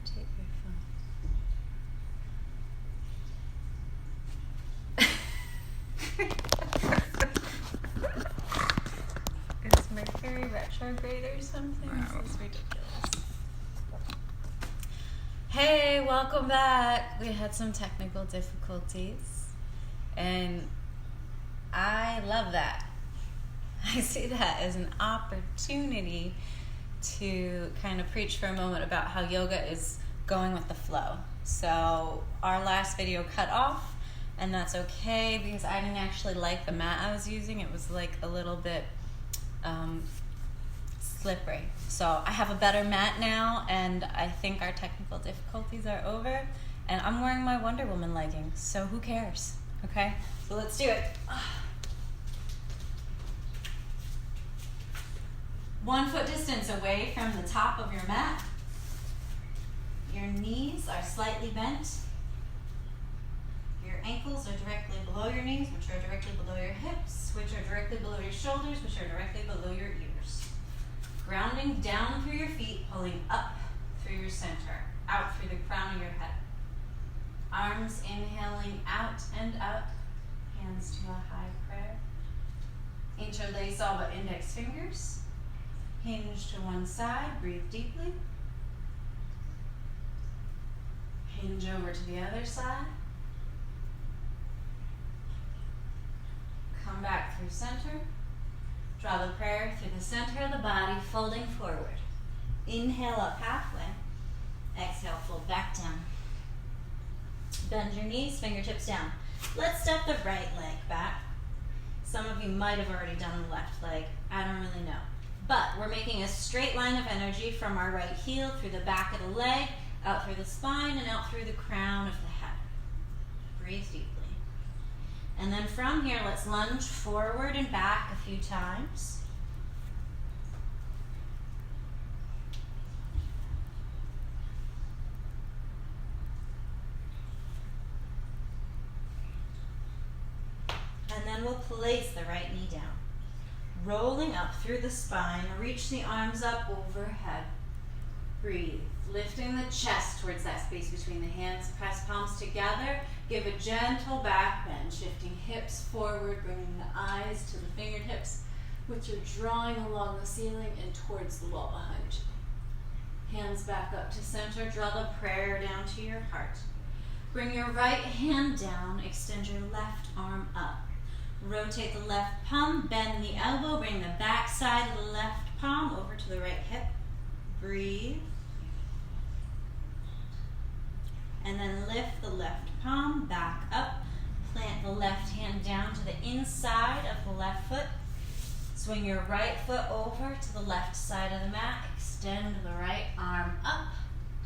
rotate your phone. Is Mercury retrograde or something? This is ridiculous. Hey, welcome back. We had some technical difficulties, and I love that. I see that as an opportunity to kind of preach for a moment about how yoga is going with the flow. So our last video cut off, and that's okay because I didn't actually like the mat I was using. It was like a little bit slippery. So I have a better mat now, and I think our technical difficulties are over, and I'm wearing my Wonder Woman leggings, so who cares? Okay, so let's do it. 1 foot distance away from the top of your mat. Your knees are slightly bent. Your ankles are directly below your knees, which are directly below your hips, which are directly below your shoulders, which are directly below your ears. Grounding down through your feet, pulling up through your center, out through the crown of your head. Arms inhaling out and up, hands to a high prayer. Interlace all but index fingers. Hinge to one side, breathe deeply. Hinge over to the other side. Come back through center. Draw the prayer through the center of the body, folding forward. Inhale up halfway. Exhale, fold back down. Bend your knees, fingertips down. Let's step the right leg back. Some of you might have already done the left leg. I don't really know. But we're making a straight line of energy from our right heel through the back of the leg, out through the spine, and out through the crown of the head. Breathe deeply. And then from here, let's lunge forward and back a few times. And then we'll place the right knee down. Rolling up through the spine, reach the arms up overhead. Breathe, lifting the chest towards that space between the hands, press palms together, give a gentle back bend, shifting hips forward, bringing the eyes to the fingertips, which are drawing along the ceiling and towards the wall behind you. Hands back up to center, draw the prayer down to your heart. Bring your right hand down, extend your left arm up. Rotate the left palm, bend the elbow, bring the back side of the left palm over to the right hip. Breathe. And then lift the left palm back up. Plant the left hand down to the inside of the left foot. Swing your right foot over to the left side of the mat. Extend the right arm up.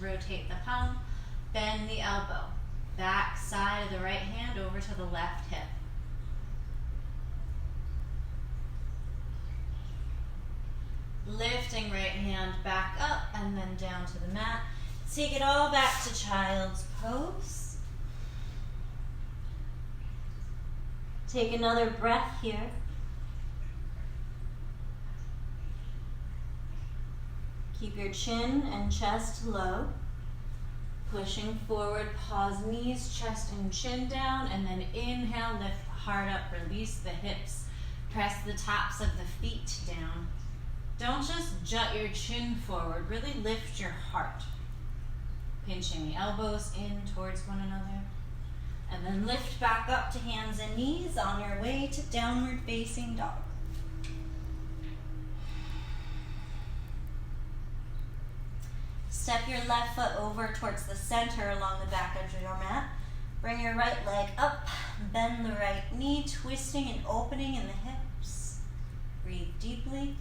Rotate the palm. Bend the elbow. Back side of the right hand over to the left hip. Lifting right hand back up and then down to the mat. Take it all back to child's pose. Take another breath here. Keep your chin and chest low. Pushing forward, pause knees, chest and chin down, and then inhale, lift the heart up, release the hips. Press the tops of the feet down. Don't just jut your chin forward, really lift your heart. Pinching the elbows in towards one another. And then lift back up to hands and knees on your way to downward facing dog. Step your left foot over towards the center along the back of your mat. Bring your right leg up, bend the right knee, twisting and opening in the hips. Breathe deeply.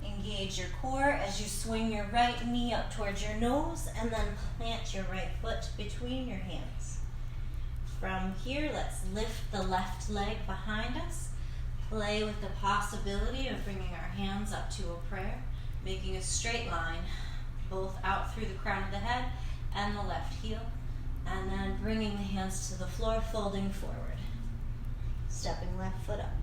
Engage your core as you swing your right knee up towards your nose and then plant your right foot between your hands. From here, let's lift the left leg behind us. Play with the possibility of bringing our hands up to a prayer, making a straight line, both out through the crown of the head and the left heel, and then bringing the hands to the floor, folding forward. Stepping left foot up.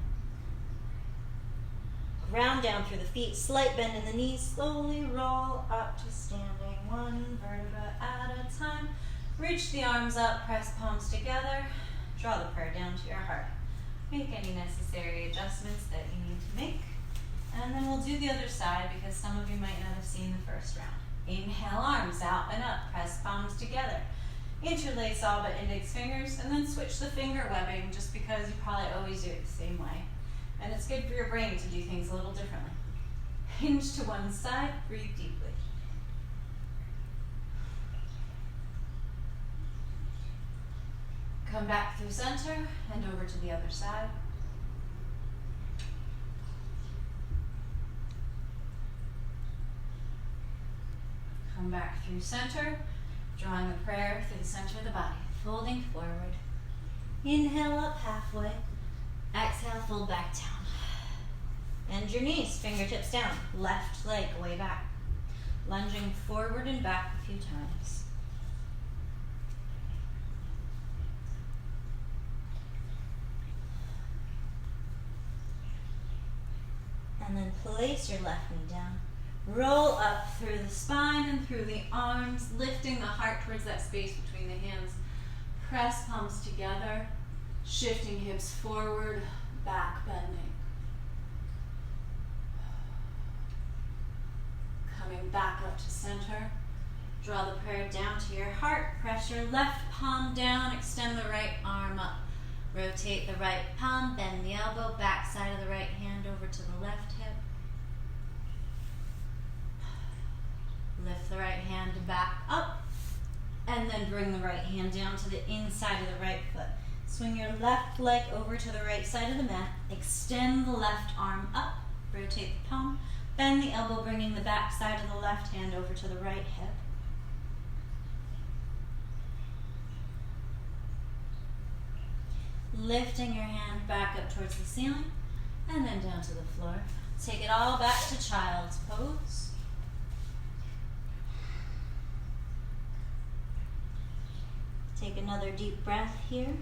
Ground down through the feet, slight bend in the knees, slowly roll up to standing, one vertebra at Reach the arms up, press palms together, draw the prayer down to your heart. Make any necessary adjustments that you need to make. And then we'll do the other side because some of you might not have seen the first round. Inhale, arms out and up, press palms together. Interlace all but index fingers, and then switch the finger webbing just because you probably always do it the same way. And it's good for your brain to do things a little differently. Hinge to one side, breathe deeply. Come back through center and over to the other side. Come back through center, drawing the prayer through the center of the body, folding forward. Inhale up halfway. Exhale, fold back down. Bend your knees, fingertips down, left leg way back. Lunging forward and back a few times. And then place your left knee down. Roll up through the spine and through the arms, lifting the heart towards that space between the hands. Press palms together, shifting hips forward, back bending. Coming back up to center. Draw the prayer down to your heart. Press your left palm down, extend the right arm up. Rotate the right palm, bend the elbow, back side of the right hand over to the left hip. Lift the right hand back up, and then bring the right hand down to the inside of the right foot. Swing your left leg over to the right side of the mat. Extend the left arm up, rotate the palm, bend the elbow, bringing the back side of the left hand over to the right hip. Lifting your hand back up towards the ceiling and then down to the floor. Take it all back to child's pose. Take another deep breath here.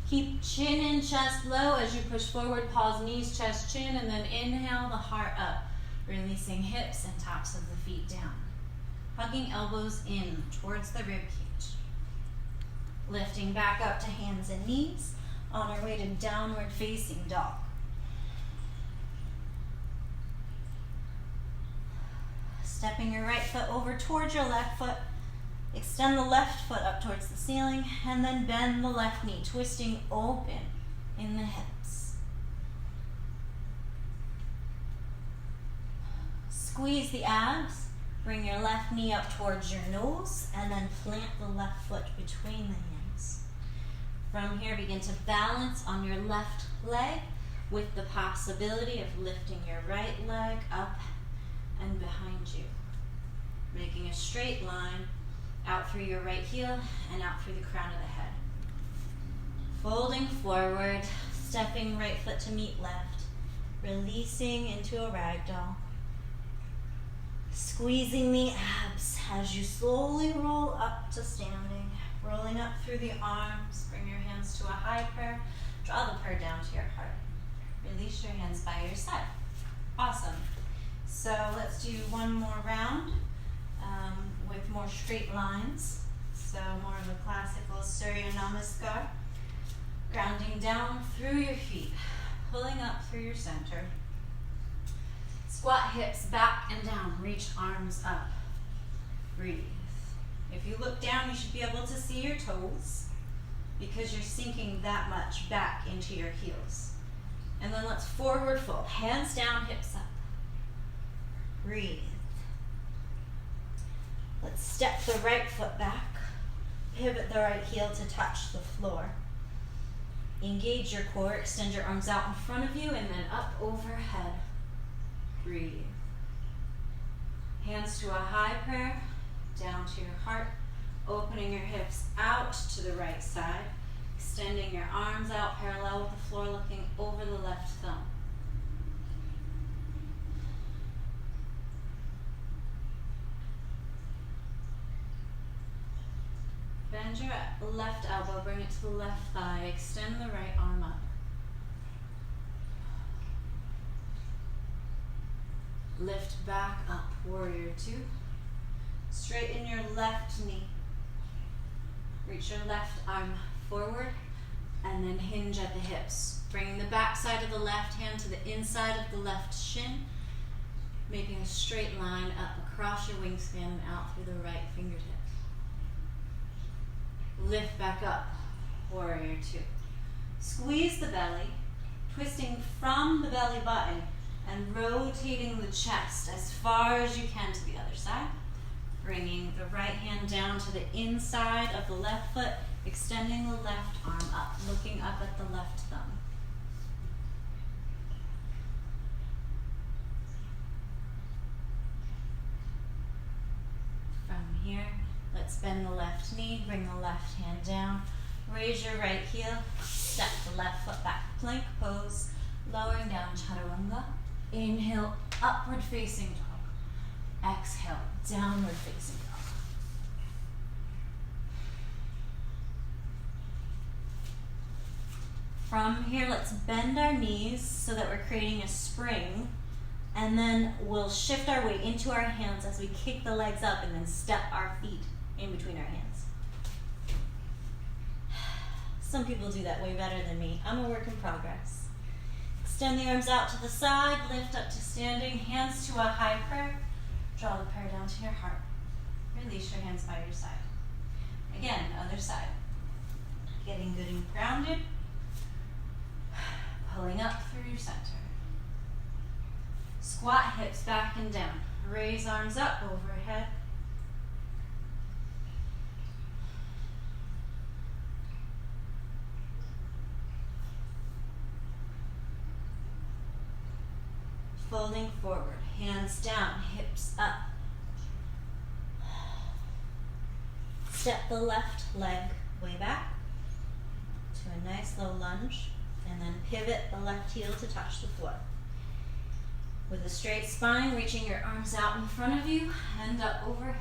Keep chin and chest low as you push forward. Pause, knees, chest, chin, and then inhale the heart up, releasing hips and tops of the feet down. Hugging elbows in towards the rib cage. Lifting back up to hands and knees on our way to downward facing dog. Stepping your right foot over towards your left foot. Extend the left foot up towards the ceiling and then bend the left knee, twisting open in the hips. Squeeze the abs. Bring your left knee up towards your nose and then plant the left foot between the hands. From here, begin to balance on your left leg with the possibility of lifting your right leg up and behind you. Making a straight line out through your right heel and out through the crown of the head. Folding forward, stepping right foot to meet left, releasing into a ragdoll. Squeezing the abs as you slowly roll up to standing, rolling up through the arms. Bring your hands to a high prayer. Draw the prayer down to your heart. Release your hands by your side. Awesome. So let's do one more round with more straight lines. So more of a classical Surya Namaskar. Grounding down through your feet, pulling up through your center. Squat hips back and down, reach arms up. Breathe. If you look down, you should be able to see your toes because you're sinking that much back into your heels. And then let's forward fold, hands down, hips up. Breathe. Let's step the right foot back, pivot the right heel to touch the floor. Engage your core, extend your arms out in front of you and then up overhead. Breathe. Hands to a high prayer, down to your heart, opening your hips out to the right side, extending your arms out parallel with the floor, looking over the left thumb. Bend your left elbow, bring it to the left thigh, extend the right arm up. Lift back up, warrior two. Straighten your left knee. Reach your left arm forward and then hinge at the hips. Bringing the back side of the left hand to the inside of the left shin, making a straight line up across your wingspan and out through the right fingertip. Lift back up, warrior two. Squeeze the belly, twisting from the belly button and rotating the chest as far as you can to the other side. Bringing the right hand down to the inside of the left foot, extending the left arm up, looking up at the left thumb. From here, let's bend the left knee, bring the left hand down, raise your right heel, step the left foot back, plank pose, lowering down chaturanga. Inhale, upward facing dog. Exhale, downward facing dog. From here, let's bend our knees so that we're creating a spring, and then we'll shift our weight into our hands as we kick the legs up and then step our feet in between our hands. Some people do that way better than me. I'm a work in progress. Extend the arms out to the side, lift up to standing, hands to a high prayer. Draw the prayer down to your heart. Release your hands by your side. Again, other side. Getting good and grounded. Pulling up through your center. Squat hips back and down. Raise arms up overhead. Folding forward, hands down, hips up. Step the left leg way back to a nice low lunge, and then pivot the left heel to touch the floor. With a straight spine, reaching your arms out in front of you and up overhead.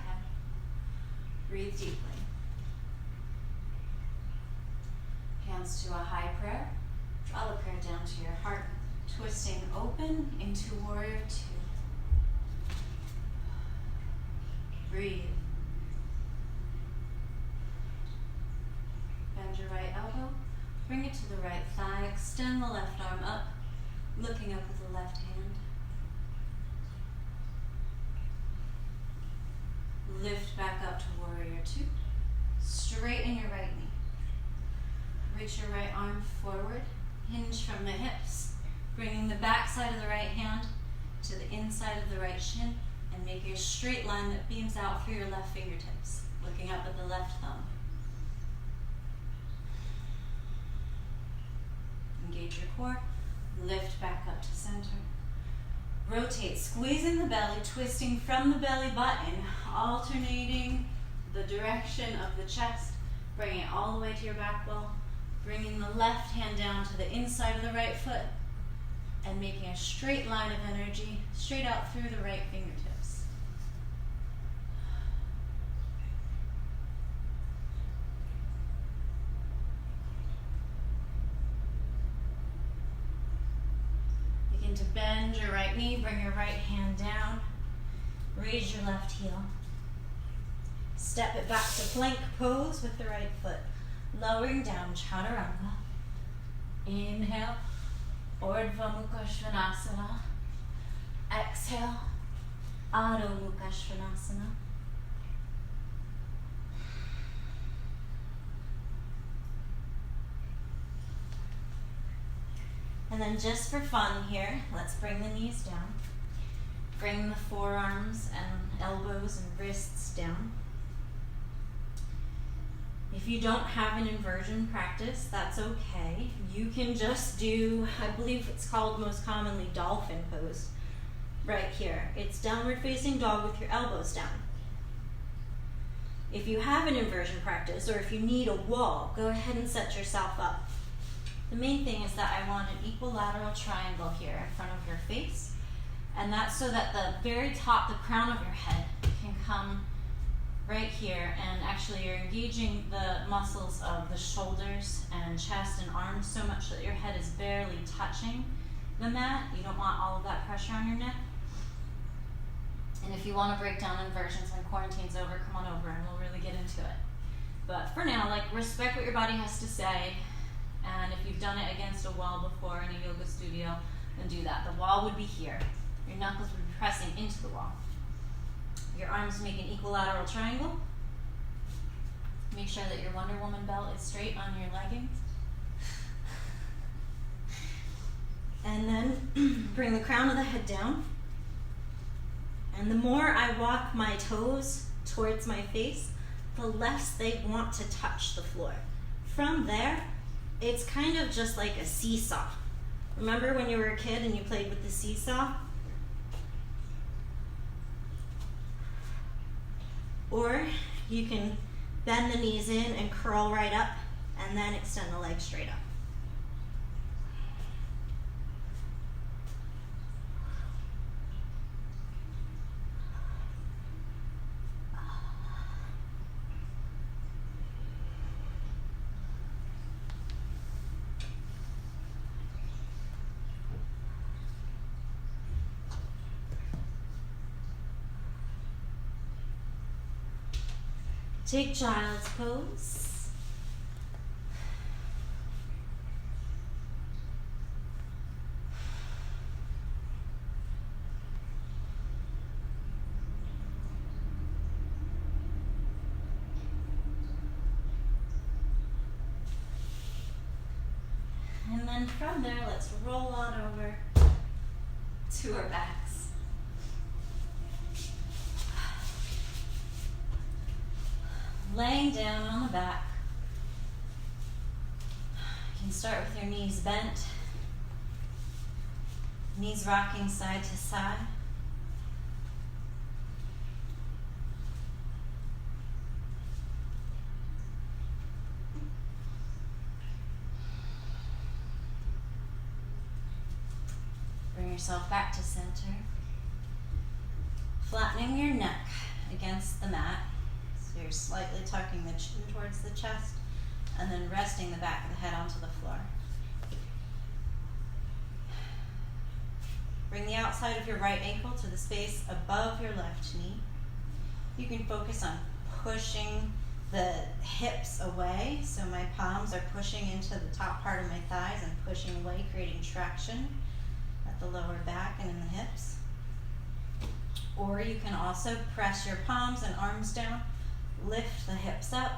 Breathe deeply. Hands to a high prayer. Draw the prayer down to your heart. Twisting open into warrior two. Breathe. Bend your right elbow. Bring it to the right thigh. Extend the left arm up, looking up with the left hand. Lift back up to warrior two. Straighten your right knee. Reach your right arm forward. Hinge from the hips. Bringing the back side of the right hand to the inside of the right shin and making a straight line that beams out through your left fingertips, looking up at the left thumb. Engage your core, lift back up to center. Rotate, squeezing the belly, twisting from the belly button, alternating the direction of the chest, bringing it all the way to your back wall, bringing the left hand down to the inside of the right foot, and making a straight line of energy straight out through the right fingertips. Begin to bend your right knee, bring your right hand down, raise your left heel. Step it back to plank pose with the right foot, lowering down chaturanga. Inhale. Urdhva Mukha Svanasana. Exhale, Adho Mukha Svanasana. And then just for fun here, let's bring the knees down. Bring the forearms and elbows and wrists down. If you don't have an inversion practice, that's okay. You can just do, I believe it's called most commonly dolphin pose, right here. It's downward facing dog with your elbows down. If you have an inversion practice, or if you need a wall, go ahead and set yourself up. The main thing is that I want an equilateral triangle here in front of your face, and that's so that the very top, the crown of your head, can come right here, and actually you're engaging the muscles of the shoulders and chest and arms so much that your head is barely touching the mat. You don't want all of that pressure on your neck. And if if you want to break down inversions when quarantine's over, come on over and we'll really get into it. But for now, like, respect what your body has to say, and if you've done it against a wall before in a yoga studio, then do that. The wall would be here. Your knuckles would be pressing into the wall. Your arms make an equilateral triangle. Make sure that your Wonder Woman belt is straight on your leggings. And then bring the crown of the head down. And the more I walk my toes towards my face, the less they want to touch the floor. From there, it's kind of just like a seesaw. Remember when you were a kid and you played with the seesaw? Or you can bend the knees in and curl right up and then extend the legs straight up. Take child's pose. And then from there, let's roll on over to our backs. Laying down on the back. You can start with your knees bent, knees rocking side to side. Bring yourself back to center. Flattening your neck against the mat. So you're slightly tucking the chin towards the chest and then resting the back of the head onto the floor. Bring the outside of your right ankle to the space above your left knee. You can focus on pushing the hips away, so my palms are pushing into the top part of my thighs and pushing away, creating traction at the lower back and in the hips. Or you can also press your palms and arms down, lift the hips up.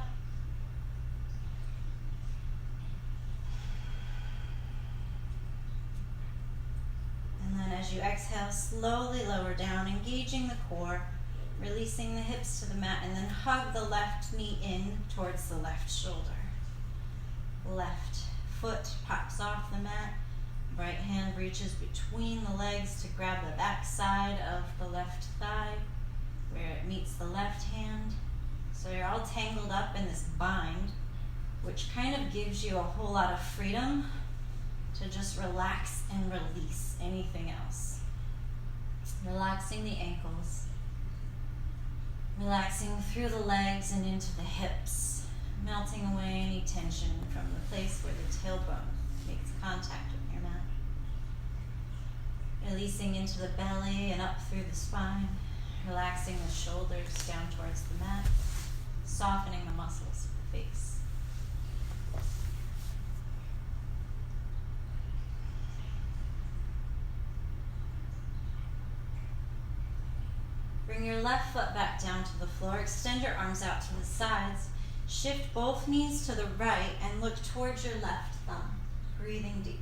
And then as you exhale, slowly lower down, engaging the core, releasing the hips to the mat, and then hug the left knee in towards the left shoulder. Left foot pops off the mat. Right hand reaches between the legs to grab the back side of the left thigh where it meets the left hand. So you're all tangled up in this bind, which kind of gives you a whole lot of freedom to just relax and release anything else. Relaxing the ankles, relaxing through the legs and into the hips, melting away any tension from the place where the tailbone makes contact with your mat. Releasing into the belly and up through the spine, relaxing the shoulders down towards the mat, softening the muscles of the face. Bring your left foot back down to the floor. Extend your arms out to the sides. Shift both knees to the right and look towards your left thumb, breathing deeply.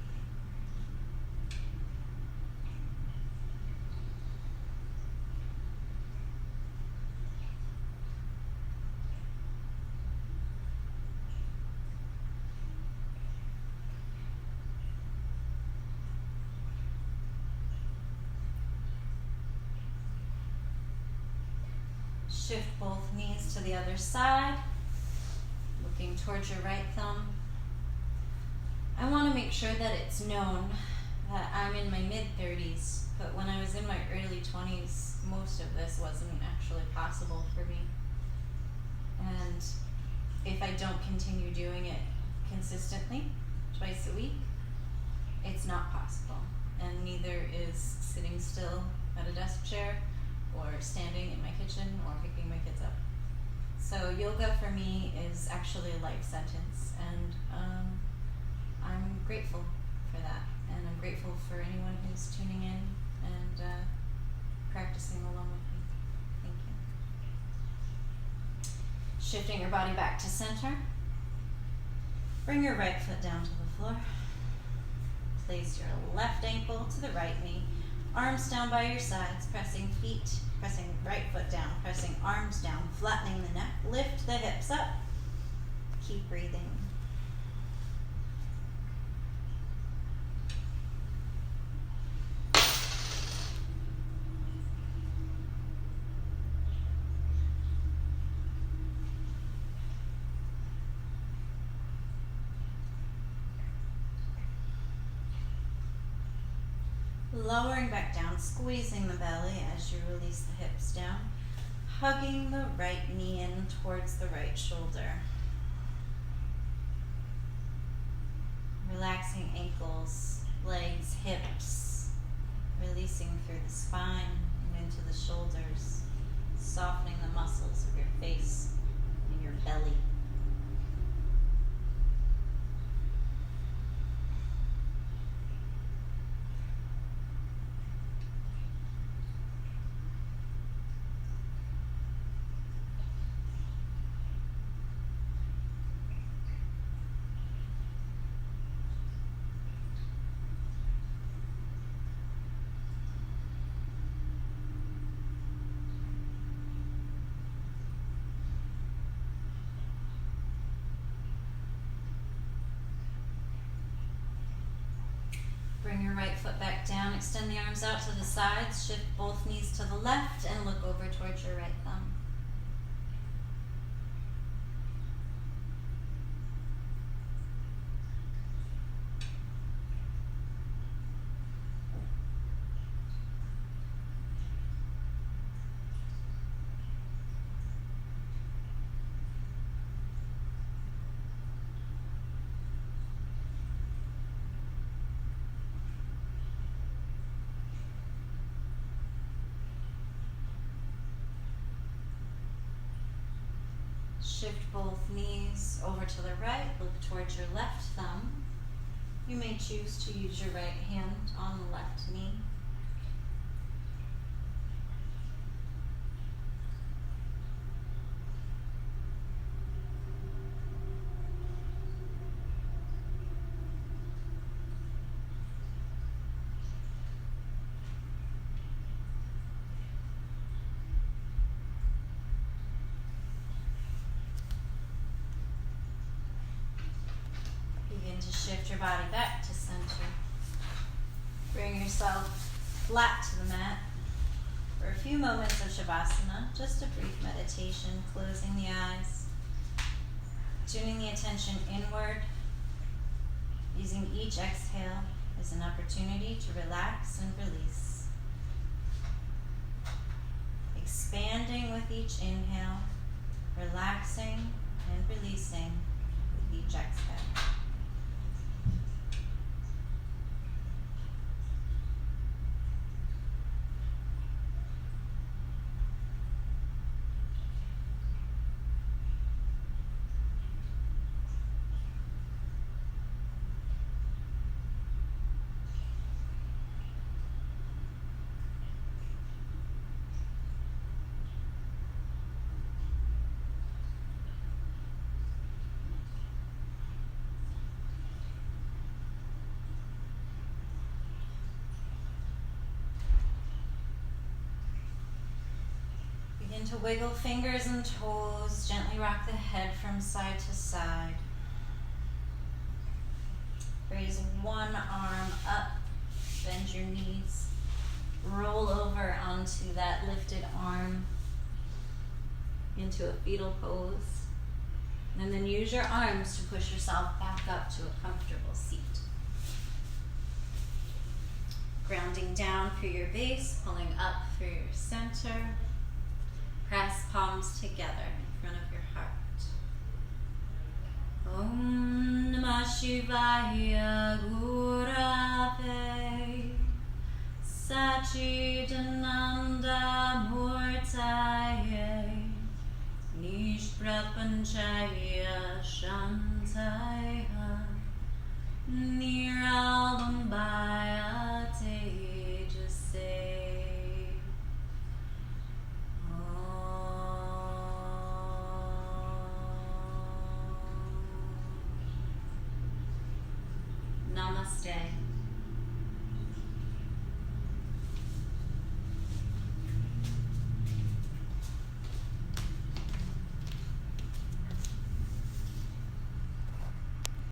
Shift both knees to the other side, looking towards your right thumb. I want to make sure that it's known that I'm in my mid-30s, but when I was in my early 20s, most of this wasn't actually possible for me. And if I don't continue doing it consistently, twice a week, it's not possible. And neither is sitting still at a desk chair or standing in my kitchen or picking my kids up. So yoga for me is actually a life sentence, and I'm grateful for that, and I'm grateful for anyone who's tuning in and practicing along with me. Thank you. Shifting your body back to center. Bring your right foot down to the floor. Place your left ankle to the right knee. Arms down by your sides, pressing right foot down, pressing arms down, flattening the neck. Lift the hips up. Keep breathing. Lowering back down, squeezing the belly as you release the hips down, hugging the right knee in towards the right shoulder. Relaxing ankles, legs, hips, releasing through the spine and into the shoulders, softening the muscles of your face and your belly. Bring your right foot back down, extend the arms out to the sides, shift both knees to the left, and look over towards your right thumb. Shift both knees over to the right, look towards your left thumb. You may choose to use your right hand on the left knee. Begin to shift your body back to center. Bring yourself flat to the mat for a few moments of Shavasana, just a brief meditation, closing the eyes, tuning the attention inward, using each exhale as an opportunity to relax and release. Expanding with each inhale, relaxing and releasing with each exhale. Begin to wiggle fingers and toes, gently rock the head from side to side. Raise one arm up, bend your knees, roll over onto that lifted arm into a fetal pose, and then use your arms to push yourself back up to a comfortable seat. Grounding down through your base, pulling up through your center. Press palms together in front of your heart. Om Namah Shivaya Gurave Satchidananda Murti Jaya Shantaya Niralambaya Tejase Namaste.